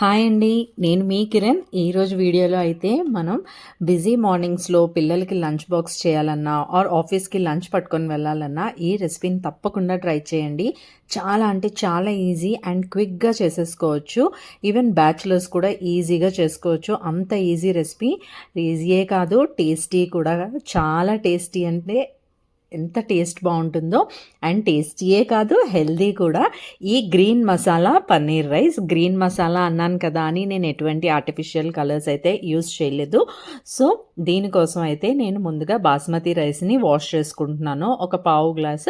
Hi అండి. నేను మీ కిరణ్. ఈరోజు వీడియోలో అయితే మనం బిజీ మార్నింగ్స్‌లో పిల్లలకి లంచ్ బాక్స్ చేయాలన్నా ఆర్ ఆఫీస్‌కి లంచ్ పట్టుకొని వెళ్ళాలన్నా ఈ రెసిపీని తప్పకుండా ట్రై చేయండి. చాలా అంటే చాలా ఈజీ అండ్ క్విక్‌గా చేసేసుకోవచ్చు. ఈవెన్ బ్యాచిలర్స్ కూడా ఈజీగా చేసుకోవచ్చు. అంత ఈజీ రెసిపీ. ఈజీయే కాదు, టేస్టీ కూడా. చాలా టేస్టీ అంటే ఎంత టేస్ట్ బాగుంటుందో, అండ్ టేస్టీయే కాదు, హెల్దీ కూడా. ఈ green masala paneer rice. Green masala అన్నాను కదా అని నేను ఎటువంటి ఆర్టిఫిషియల్ కలర్స్ అయితే యూస్ చేయలేదు. సో దీనికోసం అయితే నేను ముందుగా బాస్మతి రైస్ని వాష్ చేసుకుంటున్నాను. ఒక పావు గ్లాస్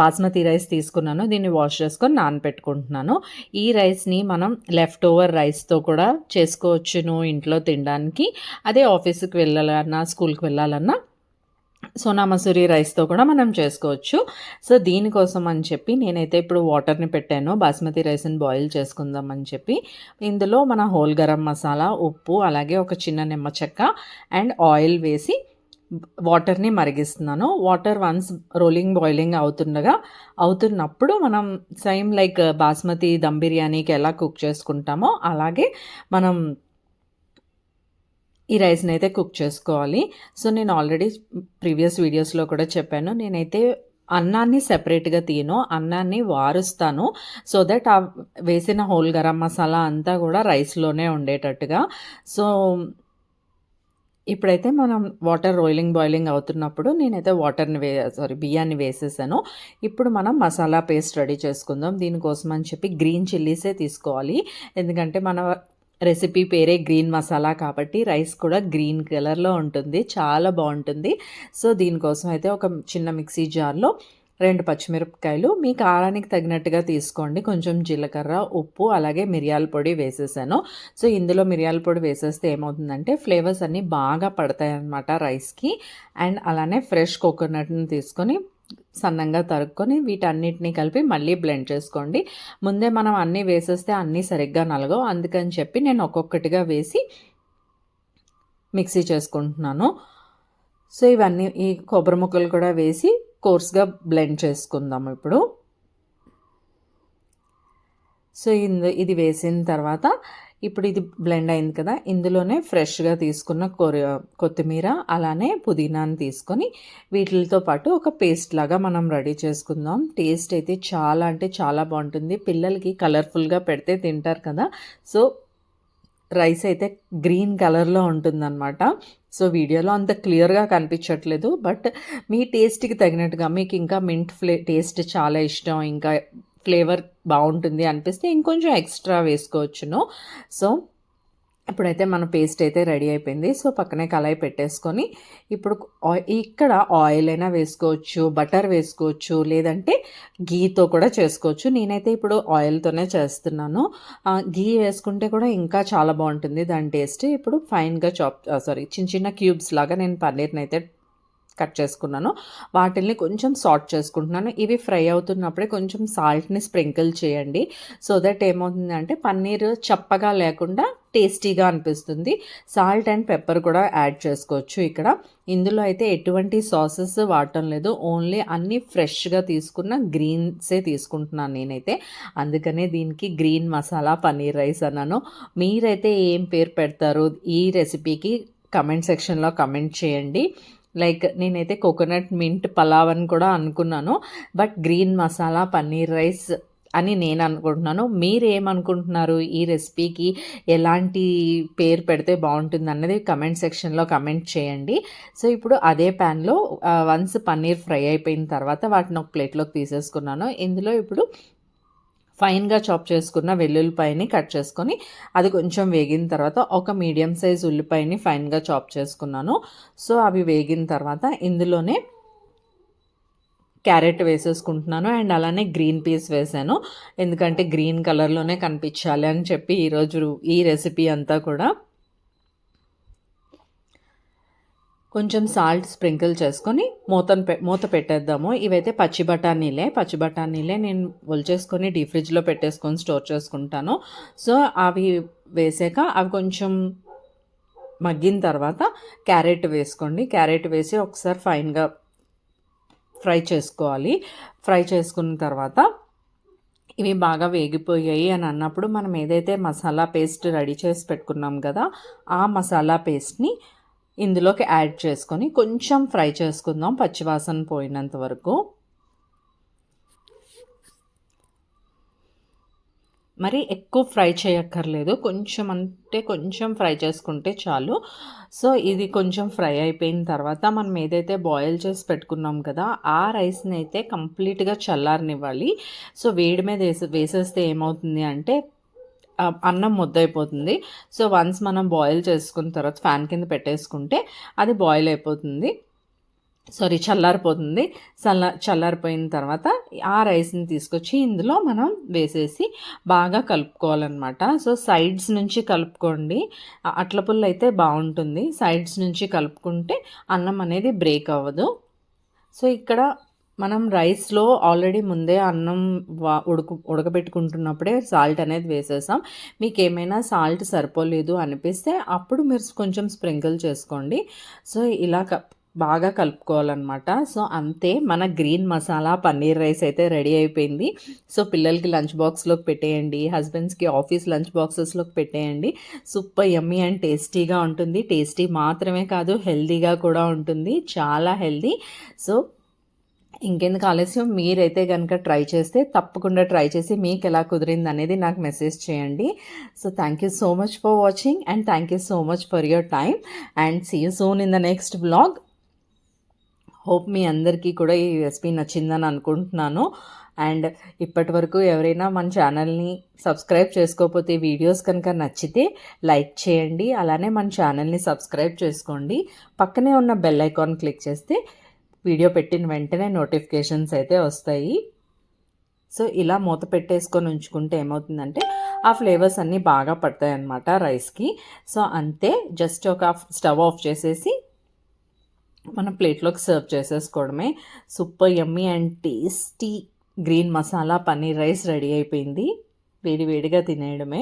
బాస్మతి రైస్ తీసుకున్నాను. దీన్ని వాష్ చేసుకొని నానపెట్టుకుంటున్నాను. ఈ రైస్ని మనం లెఫ్ట్ ఓవర్ రైస్తో కూడా చేసుకోవచ్చును ఇంట్లో తినడానికి. అదే ఆఫీస్కి వెళ్ళాలన్నా స్కూల్కి వెళ్ళాలన్నా సోనా మసూరి రైస్తో కూడా మనం చేసుకోవచ్చు. సో దీనికోసం అని చెప్పి నేనైతే ఇప్పుడు వాటర్ని పెట్టాను, బాస్మతి రైస్ని బాయిల్ చేసుకుందాం అని చెప్పి. ఇందులో మన హోల్ గరం మసాలా, ఉప్పు, అలాగే ఒక చిన్న నిమ్మ చెక్క అండ్ ఆయిల్ వేసి వాటర్ని మరిగిస్తున్నాను. వాటర్ వన్స్ రోలింగ్ బాయిలింగ్ అవుతున్నప్పుడు మనం సేమ్ లైక్ బాస్మతి దమ్ బిర్యానీకి ఎలా కుక్ చేసుకుంటామో అలాగే మనం ఈ రైస్ని అయితే కుక్ చేసుకోవాలి. సో నేను ఆల్రెడీ ప్రీవియస్ వీడియోస్లో కూడా చెప్పాను, నేనైతే అన్నాన్ని సెపరేట్గా తీయను, అన్నాన్ని వారుస్తాను. సో దట్ ఆ వేసిన హోల్ గరం మసాలా అంతా కూడా రైస్లోనే ఉండేటట్టుగా. సో ఇప్పుడైతే మనం వాటర్ బాయిలింగ్ అవుతున్నప్పుడు నేనైతే బియ్యాన్ని వేసేసాను. ఇప్పుడు మనం మసాలా పేస్ట్ రెడీ చేసుకుందాం. దీనికోసం అని చెప్పి గ్రీన్ చిల్లీసే తీసుకోవాలి. ఎందుకంటే మన రెసిపీ పేరే గ్రీన్ మసాలా కాబట్టి రైస్ కూడా గ్రీన్ కలర్లో ఉంటుంది, చాలా బాగుంటుంది. సో దీనికోసం అయితే ఒక చిన్న మిక్సీ జార్లో 2 పచ్చిమిరపకాయలు మీ కారానికి తగినట్టుగా తీసుకోండి, కొంచెం జీలకర్ర, ఉప్పు, అలాగే మిరియాల పొడి వేసేసాను. సో ఇందులో మిరియాల పొడి వేసేస్తే ఏమవుతుందంటే ఫ్లేవర్స్ అన్నీ బాగా పడతాయి అన్నమాట రైస్కి. అండ్ అలానే ఫ్రెష్ కోకోనట్ని తీసుకొని సన్నంగా తరుక్కొని వీటన్నిటిని కలిపి మళ్ళీ బ్లెండ్ చేసుకోండి. ముందే మనం అన్నీ వేసేస్తే అన్నీ సరిగ్గా నలగవు, అందుకని చెప్పి నేను ఒక్కొక్కటిగా వేసి మిక్సీ చేసుకుంటున్నాను. సో ఇవన్నీ ఈ కొబ్బరి ముక్కలు కూడా వేసి కోర్స్గా బ్లెండ్ చేసుకుందాం ఇప్పుడు. సో ఇది వేసిన తర్వాత ఇప్పుడు ఇది బ్లెండ్ అయింది కదా, ఇందులోనే ఫ్రెష్గా తీసుకున్న కొత్తిమీర, అలానే పుదీనాని తీసుకొని వీటితో పాటు ఒక పేస్ట్ లాగా మనం రెడీ చేసుకుందాం. టేస్ట్ అయితే చాలా అంటే చాలా బాగుంటుంది. పిల్లలకి కలర్ఫుల్గా పెడితే తింటారు కదా. సో రైస్ అయితే గ్రీన్ కలర్లో ఉంటుందన్నమాట. సో వీడియోలో అంత క్లియర్గా కనిపించట్లేదు, బట్ మీ టేస్ట్కి తగినట్టుగా మీకు ఇంకా మింట్ టేస్ట్ చాలా ఇష్టం, ఇంకా ఫ్లేవర్ బాగుంటుంది అనిపిస్తే ఇంకొంచెం ఎక్స్ట్రా వేసుకోవచ్చును. సో ఇప్పుడైతే మన పేస్ట్ అయితే రెడీ అయిపోయింది. సో పక్కనే కళాయి పెట్టేసుకొని ఇప్పుడు ఇక్కడ ఆయిల్ అయినా వేసుకోవచ్చు, బటర్ వేసుకోవచ్చు, లేదంటే గీతో కూడా చేసుకోవచ్చు. నేనైతే ఇప్పుడు ఆయిల్తోనే చేస్తున్నాను. గీ వేసుకుంటే కూడా ఇంకా చాలా బాగుంటుంది దాని టేస్ట్. ఇప్పుడు ఫైన్గా చిన్న చిన్న క్యూబ్స్ లాగా నేను పన్నీర్ని అయితే కట్ చేసుకున్నాను. వాటిల్ని కొంచెం సాల్ట్ చేసుకుంటున్నాను. ఇవి ఫ్రై అవుతున్నప్పుడే కొంచెం సాల్ట్ని స్ప్రింకిల్ చేయండి. సో దట్ ఏమవుతుందంటే పన్నీర్ చప్పగా లేకుండా టేస్టీగా అనిపిస్తుంది. సాల్ట్ అండ్ పెప్పర్ కూడా యాడ్ చేసుకోవచ్చు ఇక్కడ. ఇందులో అయితే ఎటువంటి సాసెస్ వాడటం లేదు, ఓన్లీ అన్నీ ఫ్రెష్గా తీసుకున్న గ్రీన్సే తీసుకుంటున్నాను నేనైతే. అందుకనే దీనికి గ్రీన్ మసాలా పన్నీర్ రైస్ అన్నాను. మీరైతే ఏం పేరు పెడతారు ఈ రెసిపీకి కమెంట్ సెక్షన్లో కమెంట్ చేయండి. లైక్ నేనైతే కోకోనట్ మింట్ పలావ్ అని కూడా అనుకున్నాను, but green masala paneer rice అని నేను అనుకుంటున్నాను. మీరు ఏమనుకుంటున్నారు ఈ రెసిపీకి ఎలాంటి పేరు పెడితే బాగుంటుంది అన్నది కమెంట్ సెక్షన్లో కమెంట్ చేయండి. సో ఇప్పుడు అదే ప్యాన్లో వన్స్ పన్నీర్ ఫ్రై అయిపోయిన తర్వాత వాటిని ఒక ప్లేట్లోకి తీసేసుకున్నాను. ఇందులో ఇప్పుడు ఫైన్గా చాప్ చేసుకున్న వెల్లుల్లిపాయని కట్ చేసుకొని అది కొంచెం వేగిన తర్వాత ఒక మీడియం సైజ్ ఉల్లిపాయని ఫైన్గా చాప్ చేసుకున్నాను. సో అవి వేగిన తర్వాత ఇందులోనే క్యారెట్ వేసేసుకుంటున్నాను అండ్ అలానే గ్రీన్ పీస్ వేసాను, ఎందుకంటే గ్రీన్ కలర్లోనే కనిపించాలి అని చెప్పి ఈరోజు ఈ రెసిపీ అంతా కూడా. కొంచెం సాల్ట్ స్ప్రింకిల్ చేసుకొని మూత పెట్టేద్దాము. ఇవైతే పచ్చి బఠానీలే నేను ఒలిచేసుకొని డీప్ ఫ్రిడ్జ్లో పెట్టేసుకొని స్టోర్ చేసుకుంటాను. సో అవి వేసాక అవి కొంచెం మగ్గిన తర్వాత క్యారెట్ వేసుకోండి. క్యారెట్ వేసి ఒకసారి ఫైన్గా ఫ్రై చేసుకోవాలి. ఫ్రై చేసుకున్న తర్వాత ఇవి బాగా వేగిపోయాయి అని అన్నప్పుడు మనం ఏదైతే మసాలా పేస్ట్ రెడీ చేసి పెట్టుకున్నాం కదా, ఆ మసాలా పేస్ట్ని ఇందులోకి యాడ్ చేసుకొని కొంచెం ఫ్రై చేసుకుందాం పచ్చివాసన పోయినంత వరకు. మరి ఎక్కువ ఫ్రై చేయక్కర్లేదు, కొంచెం అంటే కొంచెం ఫ్రై చేసుకుంటే చాలు. సో ఇది కొంచెం ఫ్రై అయిపోయిన తర్వాత మనం ఏదైతే బాయిల్ చేసి పెట్టుకున్నాం కదా, ఆ రైస్ని అయితే కంప్లీట్గా చల్లారనివ్వాలి. సో వేడి మీద వేసేస్తే ఏమవుతుంది అంటే అన్నం ముద్దయిపోతుంది. సో వన్స్ మనం బాయిల్ చేసుకున్న తర్వాత ఫ్యాన్ కింద పెట్టేసుకుంటే అది బాయిల్ అయిపోతుంది, చల్లారిపోతుంది. చల్లారిపోయిన తర్వాత ఆ రైస్ని తీసుకొచ్చి ఇందులో మనం వేసేసి బాగా కలుపుకోవాలన్నమాట. సో సైడ్స్ నుంచి కలుపుకోండి, అట్ల పుల్ల అయితే బాగుంటుంది. సైడ్స్ నుంచి కలుపుకుంటే అన్నం అనేది బ్రేక్ అవ్వదు. సో ఇక్కడ మనం రైస్లో ఆల్రెడీ ముందే అన్నం ఉడకబెట్టుకుంటున్నప్పుడే సాల్ట్ అనేది వేసేసాం. మీకు ఏమైనా సాల్ట్ సరిపోలేదు అనిపిస్తే అప్పుడు మీరు కొంచెం స్ప్రింకిల్ చేసుకోండి. సో ఇలా బాగా కలుపుకోవాలన్నమాట. సో అంతే, మన గ్రీన్ మసాలా పన్నీర్ రైస్ అయితే రెడీ అయిపోయింది. సో పిల్లలకి లంచ్ బాక్స్లోకి పెట్టేయండి, హస్బెండ్స్కి ఆఫీస్ లంచ్ బాక్సెస్లోకి పెట్టేయండి. సూపర్ యమ్మీ అండ్ టేస్టీగా ఉంటుంది. టేస్టీ మాత్రమే కాదు, హెల్తీగా కూడా ఉంటుంది, చాలా హెల్తీ. సో ఇంకెందుకు ఆలస్యం, మీరైతే కనుక ట్రై చేస్తే తప్పకుండా ట్రై చేసి మీకు ఎలా కుదిరింది అనేది నాకు మెసేజ్ చేయండి. So thank you so much for watching and thank you so much for your time and see you soon in the next vlog. Hope మీ అందరికీ కూడా ఈ రెసిపీ నచ్చిందని అనుకుంటున్నాను. అండ్ ఇప్పటి వరకు ఎవరైనా మన ఛానల్ని సబ్స్క్రైబ్ చేసుకోకపోతే, వీడియోస్ కనుక నచ్చితే లైక్ చేయండి, అలానే మన ఛానల్ని సబ్స్క్రైబ్ చేసుకోండి. పక్కనే ఉన్న బెల్ ఐకాన్ క్లిక్ చేస్తే వీడియో పెట్టిన వెంటనే నోటిఫికేషన్స్ అయితే వస్తాయి. సో ఇలా మూత పెట్టేసుకొని ఉంచుకుంటే ఏమవుతుందంటే ఆ ఫ్లేవర్స్ అన్నీ బాగా పడతాయి అన్నమాట రైస్కి. సో అంతే, జస్ట్ ఒక స్టవ్ ఆఫ్ చేసేసి మన ప్లేట్లోకి సర్వ్ చేసేసుకోవడమే. Super yummy and tasty green masala paneer rice ready అయిపోయింది. వేడివేడిగా తినేయడమే.